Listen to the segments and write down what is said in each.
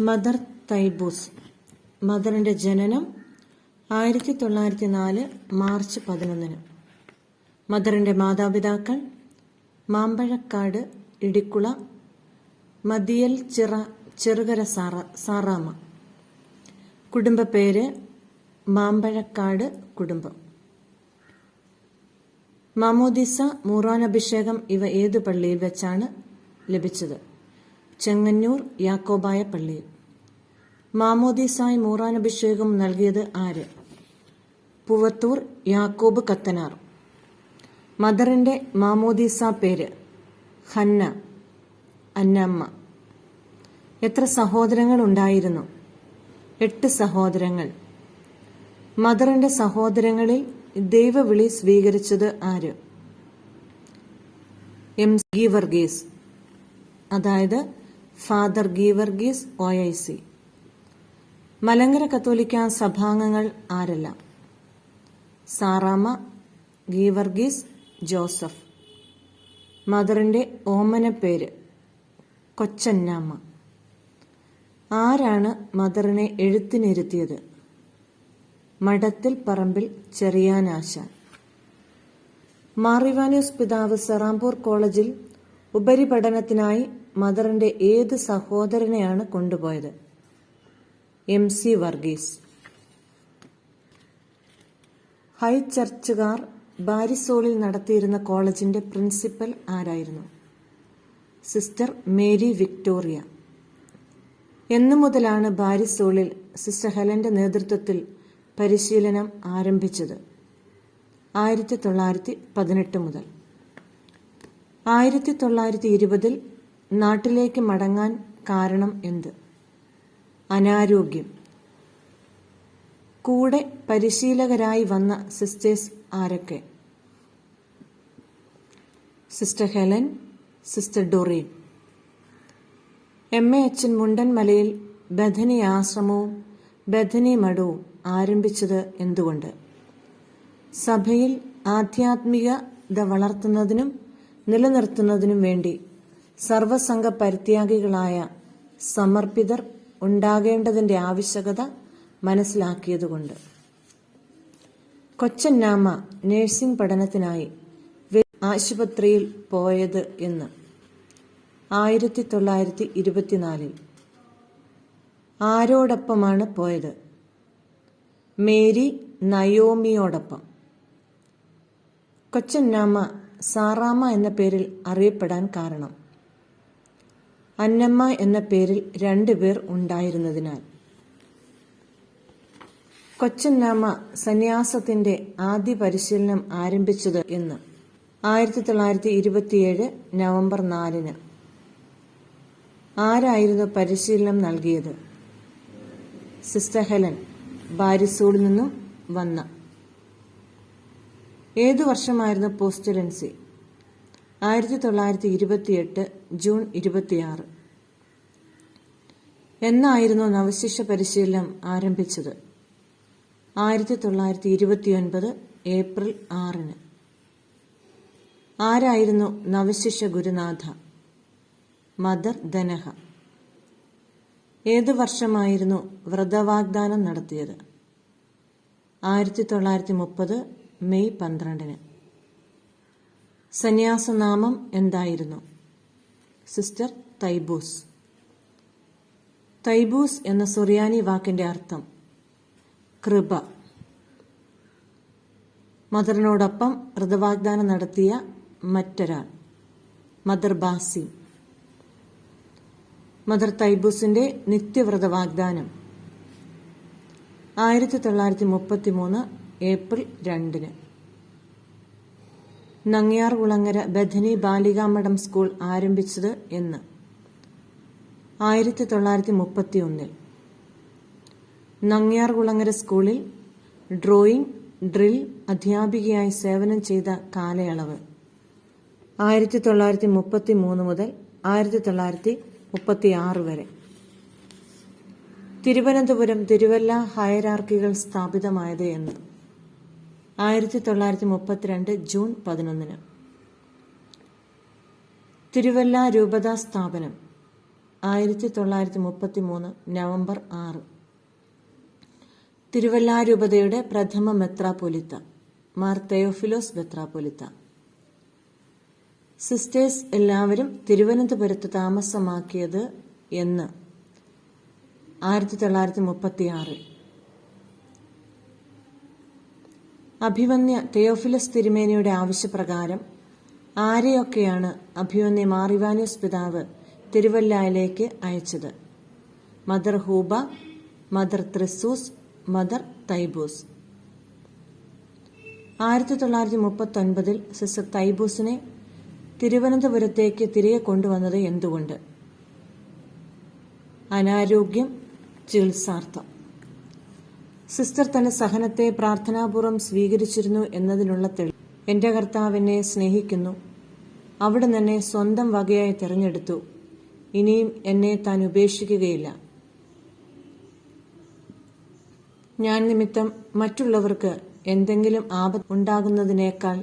Mother തൈബൂസ്. മദറിന്റെ ജനനം 1904 March 11. മദറിന്റെ മാതാപിതാക്കൾ മാമ്പഴക്കാട് ഇടിക്കുള മദിയൽ ചിറ ചെറുകര സാറാമ. കുടുംബ പേര് മാമ്പഴക്കാട് കുടുംബം. മാമോദിസ, മൂറാനഭിഷേകം ഇവ ഏതു പള്ളിയിൽ വെച്ചാണ് ലഭിച്ചത്? ചെങ്ങന്നൂർ യാക്കോബായ പള്ളിയിൽ. മാമോദിസായി മൂറാനഭിഷേകം നൽകിയത് ആര്? പൂവത്തൂർ യാക്കോബ് കത്തനാർ. മദറിന്റെ മാമോദിസ പേര് ഹന്ന, അന്നമ്മ. എത്ര സഹോദരങ്ങൾ ഉണ്ടായിരുന്നു? 8 സഹോദരങ്ങൾ. മദറിന്റെ സഹോദരങ്ങളിൽ ദൈവവിളി സ്വീകരിച്ചത് ആര്? എം ഗീവർഗീസ്, അതായത് ഫാദർ ഗീവർഗീസ് OIC. മലങ്കര കത്തോലിക്ക സഭാംഗങ്ങൾ ആരെല്ലാം? സാറാമ, ഗീവർഗീസ്, ജോസഫ്. മദറിന്റെ ഓമന പേര് കൊച്ചന്നാമ്മ. ആരാണ് മദറിനെ എഴുത്തിനിരുത്തിയത്? മഠത്തിൽ പറമ്പിൽ ചെറിയാനാശാൻ. മാറിവാനൂസ് പിതാവ് സെറാംപൂർ കോളേജിൽ ഉപരിപഠനത്തിനായി മദറിന്റെ ഏത് സഹോദരനെയാണ് കൊണ്ടുപോയത്? MC വർഗീസ്. ഹൈ ചർച്ചുകാർ ബാരിസോളിൽ നടത്തിയിരുന്ന കോളേജിന്റെ പ്രിൻസിപ്പൽ ആരായിരുന്നു? Sister Mary Victoria. എന്നു മുതലാണ് ബാരിസോളിൽ സിസ്റ്റർ ഹെലന്റെ നേതൃത്വത്തിൽ പരിശീലനം ആരംഭിച്ചത്? 1918 മുതൽ. 1920 നാട്ടിലേക്ക് മടങ്ങാൻ കാരണം എന്ത്? അനാരോഗ്യം. കൂടെ പരിശീലകരായി വന്ന സിസ്റ്റേഴ്സ് ആരൊക്കെ? Sister Helen, sister Doreen. MAH മുണ്ടൻ മലയിൽ ബഥനി ആശ്രമവും ബഥനി മഠവും ആരംഭിച്ചത് എന്തുകൊണ്ട്? സഭയിൽ ആധ്യാത്മികത വളർത്തുന്നതിനും നിലനിർത്തുന്നതിനും വേണ്ടി സർവസംഘ പരിത്യാഗികളായ സമർപ്പിതർ ഉണ്ടാകേണ്ടതിന്റെ ആവശ്യകത മനസ്സിലാക്കിയതുകൊണ്ട്. കൊച്ചന്നാമ്മ നഴ്സിംഗ് പഠനത്തിനായി ആശുപത്രിയിൽ പോയത് എന്ന്? 1924. ആരോടൊപ്പമാണ് പോയത്? മേരി നയോമിയോടൊപ്പം. കൊച്ചന്നാമ്മ സാറാമ്മ എന്ന പേരിൽ അറിയപ്പെടാൻ കാരണം? അന്നമ്മ എന്ന പേരിൽ 2 പേർ ഉണ്ടായിരുന്നതിനാൽ. കൊച്ചന്നാമ്മ സന്യാസത്തിന്റെ ആദ്യ പരിശീലനം ആരംഭിച്ചത് എന്ന്? 1927 നവംബർ 4. ആരായിരുന്നു പരിശീലനം നൽകിയത്? സിസ്റ്റർ ഹെലൻ, ബാരിസോളിൽ നിന്നും വന്ന. ഏതു വർഷമായിരുന്നു പോസ്റ്റുലൻസി? 1928 ജൂൺ 26. എന്നായിരുന്നു നവശിഷ്യ പരിശീലനം ആരംഭിച്ചത്? 1929 ഏപ്രിൽ 6. ആരായിരുന്നു നവശിഷ്യ ഗുരുനാഥ? മദർ ധനഹ. ഏതു വർഷമായിരുന്നു വ്രതവാഗ്ദാനം നടത്തിയത്? 1930 മെയ് 12. സന്യാസനാമം എന്തായിരുന്നു? സിസ്റ്റർ തൈബൂസ്. തൈബൂസ് എന്ന സുറിയാനി വാക്കിന്റെ അർത്ഥം കൃപ. മദറിനോടൊപ്പം വ്രതവാഗ്ദാനം നടത്തിയ മറ്റൊരാൾ മദർ ബാസി. മദർ തൈബൂസിന്റെ നിത്യവ്രതവാഗ്ദാനം 1933 ഏപ്രിൽ 2. നങ്ങ്യാർകുളങ്ങര ബഥനി ബാലികാമഠം സ്കൂൾ ആരംഭിച്ചത് എന്ന്? 1931. നങ്ങ്യാർകുളങ്ങര സ്കൂളിൽ ഡ്രോയിങ് ഡ്രിൽ അധ്യാപികയായി സേവനം ചെയ്ത കാലയളവ്? 1933 മുതൽ 1936 വരെ. തിരുവനന്തപുരം തിരുവല്ല ഹയരാർക്കികൾ സ്ഥാപിതമായത് എന്ന്? 1932 ജൂൺ 11. തിരുവല്ല രൂപതാ സ്ഥാപനം 1933 നവംബർ 6. തിരുവല്ലാരൂപതയുടെ പ്രഥമ മെത്രാപ്പൊലിത്ത മാർ തെയോഫിലോസ് മെത്രാപ്പൊലിത്ത. സിസ്റ്റേഴ്സ് എല്ലാവരും തിരുവനന്തപുരത്ത് താമസമാക്കിയത് എന്ന് 1936. അഭിവന്യ തെയോഫിലസ് തിരുമേനിയുടെ ആവശ്യപ്രകാരം ആരെയൊക്കെയാണ് അഭിവന്യ മാർ ഇവാനിയോസ് പിതാവ് തിരുവല്ലയിലേക്ക് അയച്ചത്? മദർ ഹൂബ, മദർ ത്രിസൂസ്, മദർ തൈബൂസ്. 1939 സിസ്റ്റർ തൈബൂസിനെ തിരുവനന്തപുരത്തേക്ക് തിരികെ കൊണ്ടുവന്നത് എന്തുകൊണ്ട്? അനാരോഗ്യം, ചികിത്സാർത്ഥം. സിസ്റ്റർ തന്റെ സഹനത്തെ പ്രാർത്ഥനാപൂർവം സ്വീകരിച്ചിരുന്നു എന്നതിനുള്ള തെളിവ്. എന്റെ കർത്താവ് എന്നെ സ്നേഹിക്കുന്നു, അവിടെ തന്നെ സ്വന്തം വകയായി തിരഞ്ഞെടുത്തു, ഇനിയും എന്നെ താൻ ഉപേക്ഷിക്കുകയില്ല. ഞാൻ നിമിത്തം മറ്റുള്ളവർക്ക് എന്തെങ്കിലും ആപത്ത് ഉണ്ടാകുന്നതിനേക്കാൾ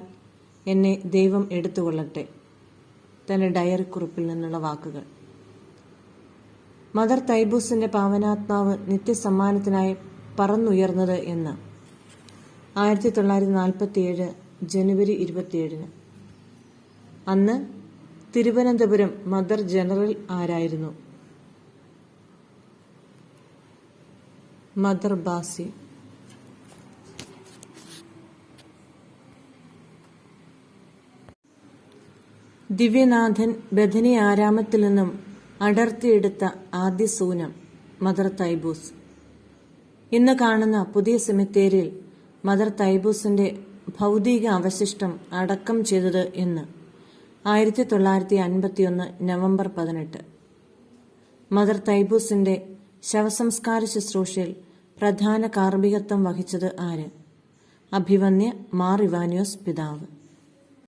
എന്നെ ദൈവം എടുത്തുകൊള്ളട്ടെ. തന്റെ ഡയറി കുറിപ്പിൽ നിന്നുള്ള വാക്കുകൾ. മദർ തൈബൂസിന്റെ പാവനാത്മാവ് നിത്യസമ്മാനത്തിനായി പറന്നുയർന്നത് എന്ന് 1947 ജനുവരി 27. അന്ന് തിരുവനന്തപുരം മദർ ജനറൽ ആരായിരുന്നു? മദർ ബാസി. ദിവ്യനാഥൻ ബഥനി ആരാമത്തിൽ നിന്നും അടർത്തിയെടുത്ത ആദ്യ സൂനം മദർ തൈബൂസ്. ഇന്ന് കാണുന്ന പുതിയ സെമിത്തേരിയിൽ മദർ തൈബൂസിന്റെ ഭൗതിക അവശിഷ്ടം അടക്കം ചെയ്തത് എന്ന് 1951 നവംബർ 18. മദർ തൈബൂസിന്റെ ശവസംസ്കാര ശുശ്രൂഷയിൽ പ്രധാന കാർമ്മികത്വം വഹിച്ചത് ആര്? അഭിവന്യ മാർ ഇവാനിയോസ് പിതാവ്.